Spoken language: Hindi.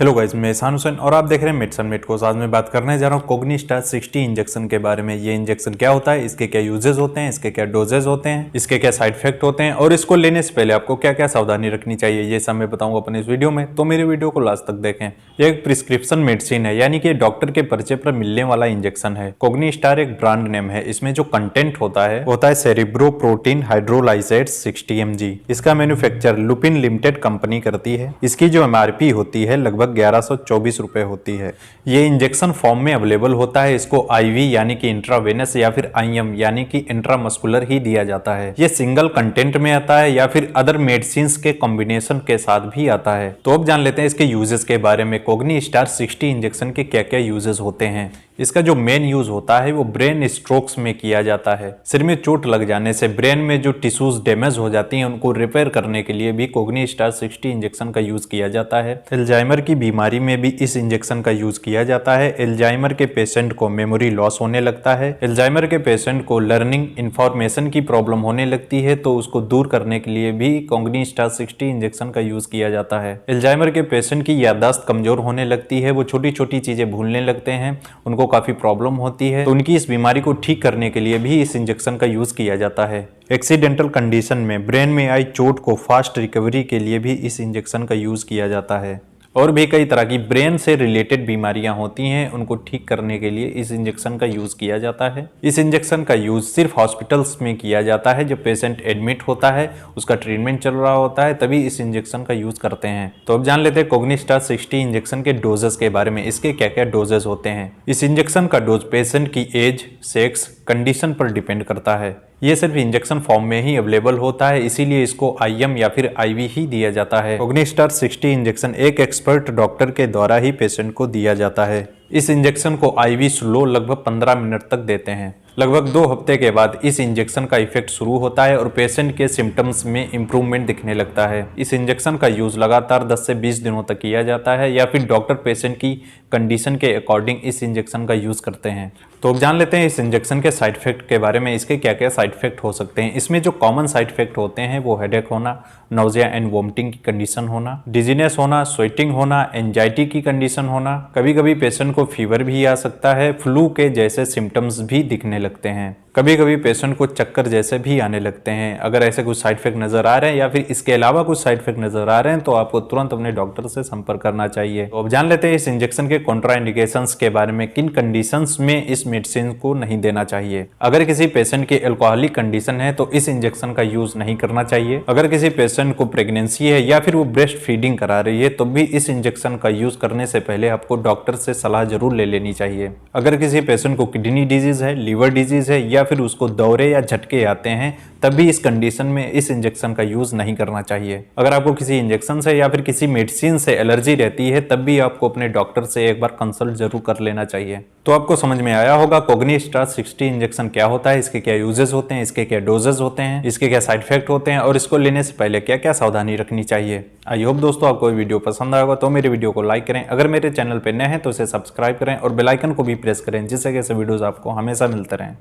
हेलो गाइस, मैं एहसान हुसैन और आप देख रहे हैं मेडिसन मेड को। आज मैं बात करने जा रहा हूँ कोग्निस्टार 60 इंजेक्शन के बारे में। ये इंजेक्शन क्या होता है, इसके क्या यूजेस होते हैं, इसके क्या डोजेज होते हैं, इसके क्या साइड इफेक्ट होते हैं और इसको लेने से पहले आपको क्या क्या सावधानी रखनी चाहिए, ये सब मैं बताऊंगा अपने इस वीडियो में। तो मेरी वीडियो को लास्ट तक देखें। यह एक प्रिस्क्रिप्शन मेडिसिन है, यानी कि डॉक्टर के पर्चे पर मिलने वाला इंजेक्शन है। कोग्निस्टार एक ब्रांड नेम है। इसमें जो कंटेंट होता है सेरिब्रोप्रोटीन हाइड्रोलाइजेट 60 mg। इसका मैन्युफैक्चर लुपिन लिमिटेड कंपनी करती है। इसकी जो MRP होती है लगभग 1124 रुपए होती है। ये इंजेक्शन फॉर्म में अवेलेबल होता है। इसको IV यानी कि इंट्रावेनस या फिर IM यानी कि इंट्रामस्कुलर ही दिया जाता है। ये सिंगल कंटेंट में आता है या फिर अदर मेडिसिन के कॉम्बिनेशन के साथ भी आता है। तो अब जान लेते हैं इसके यूजेस के बारे में। कोग्निस्टार 60 इंजेक्शन के क्या क्या यूजेस होते हैं। इसका जो मेन यूज होता है वो ब्रेन स्ट्रोक्स में किया जाता है। सिर में चोट लग जाने से ब्रेन में जो टिश्यूज डैमेज हो जाती हैं उनको रिपेयर करने के लिए भी कोग्निस्टार 60 इंजेक्शन का यूज किया जाता है। एल्जाइमर की बीमारी में भी इस इंजेक्शन का यूज किया जाता है। एल्जाइमर के पेशेंट को मेमोरी लॉस होने लगता है। एल्जाइमर के पेशेंट को लर्निंग इंफॉर्मेशन की प्रॉब्लम होने लगती है, तो उसको दूर करने के लिए भी कोग्निस्टार 60 इंजेक्शन का यूज किया जाता है। एल्जाइमर के पेशेंट की याददाश्त कमजोर होने लगती है, वो छोटी छोटी चीजें भूलने लगते हैं, उनको काफी प्रॉब्लम होती है, तो उनकी इस बीमारी को ठीक करने के लिए भी इस इंजेक्शन का यूज किया जाता है। एक्सीडेंटल कंडीशन में ब्रेन में आई चोट को फास्ट रिकवरी के लिए भी इस इंजेक्शन का यूज किया जाता है। और भी कई तरह की ब्रेन से रिलेटेड बीमारियां होती हैं, उनको ठीक करने के लिए इस इंजेक्शन का यूज किया जाता है। इस इंजेक्शन का यूज सिर्फ हॉस्पिटल्स में किया जाता है। जब पेशेंट एडमिट होता है, उसका ट्रीटमेंट चल रहा होता है, तभी इस इंजेक्शन का यूज करते हैं। तो अब जान लेते हैं कोग्निस्टार 60 इंजेक्शन के डोजेस के बारे में। इसके क्या क्या डोजेस होते हैं। इस इंजेक्शन का डोज पेशेंट की एज, सेक्स, कंडीशन पर डिपेंड करता है। ये सिर्फ इंजेक्शन फॉर्म में ही अवेलेबल होता है, इसीलिए इसको IM या फिर IV ही दिया जाता है। कोग्निस्टार 60 इंजेक्शन एक एक्सपर्ट डॉक्टर के द्वारा ही पेशेंट को दिया जाता है। इस इंजेक्शन को IV स्लो लगभग 15 मिनट तक देते हैं। लगभग 2 हफ्ते के बाद इस इंजेक्शन का इफेक्ट शुरू होता है और पेशेंट के सिम्टम्स में इंप्रूवमेंट दिखने लगता है। इस इंजेक्शन का यूज लगातार 10 से 20 दिनों तक किया जाता है, या फिर डॉक्टर पेशेंट की कंडीशन के अकॉर्डिंग इस इंजेक्शन का यूज करते हैं। तो अब जान लेते हैं इस इंजेक्शन के साइड इफेक्ट के बारे में। इसके क्या क्या साइड इफेक्ट हो सकते हैं। इसमें जो कॉमन साइड इफेक्ट होते हैं वो हेडेक होना, नोजिया एंड वोमिटिंग की कंडीशन होना, डिजीनेस होना, स्वेटिंग होना, एंजाइटी की कंडीशन होना। कभी कभी पेशेंट को फीवर भी आ सकता है, फ्लू के जैसे सिम्टम्स भी दिखने लगते हैं। कभी कभी पेशेंट को चक्कर जैसे भी आने लगते हैं। अगर ऐसे कुछ साइड इफेक्ट नजर आ रहे हैं या फिर इसके अलावा कुछ साइड इफेक्ट नजर आ रहे हैं तो आपको तुरंत अपने डॉक्टर से संपर्क करना चाहिए। तो अब जान लेते हैं इस इंजेक्शन के कॉन्ट्राइंडिकेशंस के बारे में। किन कंडीशंस में इस मेडिसिन को नहीं देना चाहिए। अगर किसी पेशेंट की अल्कोहलिक कंडीशन है तो इस इंजेक्शन का यूज नहीं करना चाहिए। अगर किसी पेशेंट को प्रेगनेंसी है या फिर वो ब्रेस्ट फीडिंग करा रही है तो भी इस इंजेक्शन का यूज करने से पहले आपको डॉक्टर से सलाह जरूर ले लेनी चाहिए। अगर किसी पेशेंट को किडनी डिजीज है, लीवर डिजीज है या फिर उसको दौरे या झटके आते हैं, तभी इस कंडीशन में इस इंजेक्शन का यूज नहीं करना चाहिए। अगर आपको किसी इंजेक्शन से या फिर किसी मेडिसिन से एलर्जी रहती है तब भी आपको अपने डॉक्टर से एक बार कंसल्ट जरूर कर लेना चाहिए। तो आपको समझ में आया होगा कोग्निस्टार 60 इंजेक्शन क्या होता है, इसके क्या यूजेस होते हैं, इसके क्या डोजेस होते हैं, इसके क्या साइड इफेक्ट होते हैं और इसको लेने से पहले क्या क्या सावधानी रखनी चाहिए। आई होप दोस्तों आपको वीडियो पसंद आएगा, तो मेरे वीडियो को लाइक करें। अगर मेरे चैनल पर नए हैं तो इसे सब्सक्राइब करें और बेल आइकन को भी प्रेस करें, जिससे कि ऐसे वीडियोस आपको हमेशा मिलते रहें।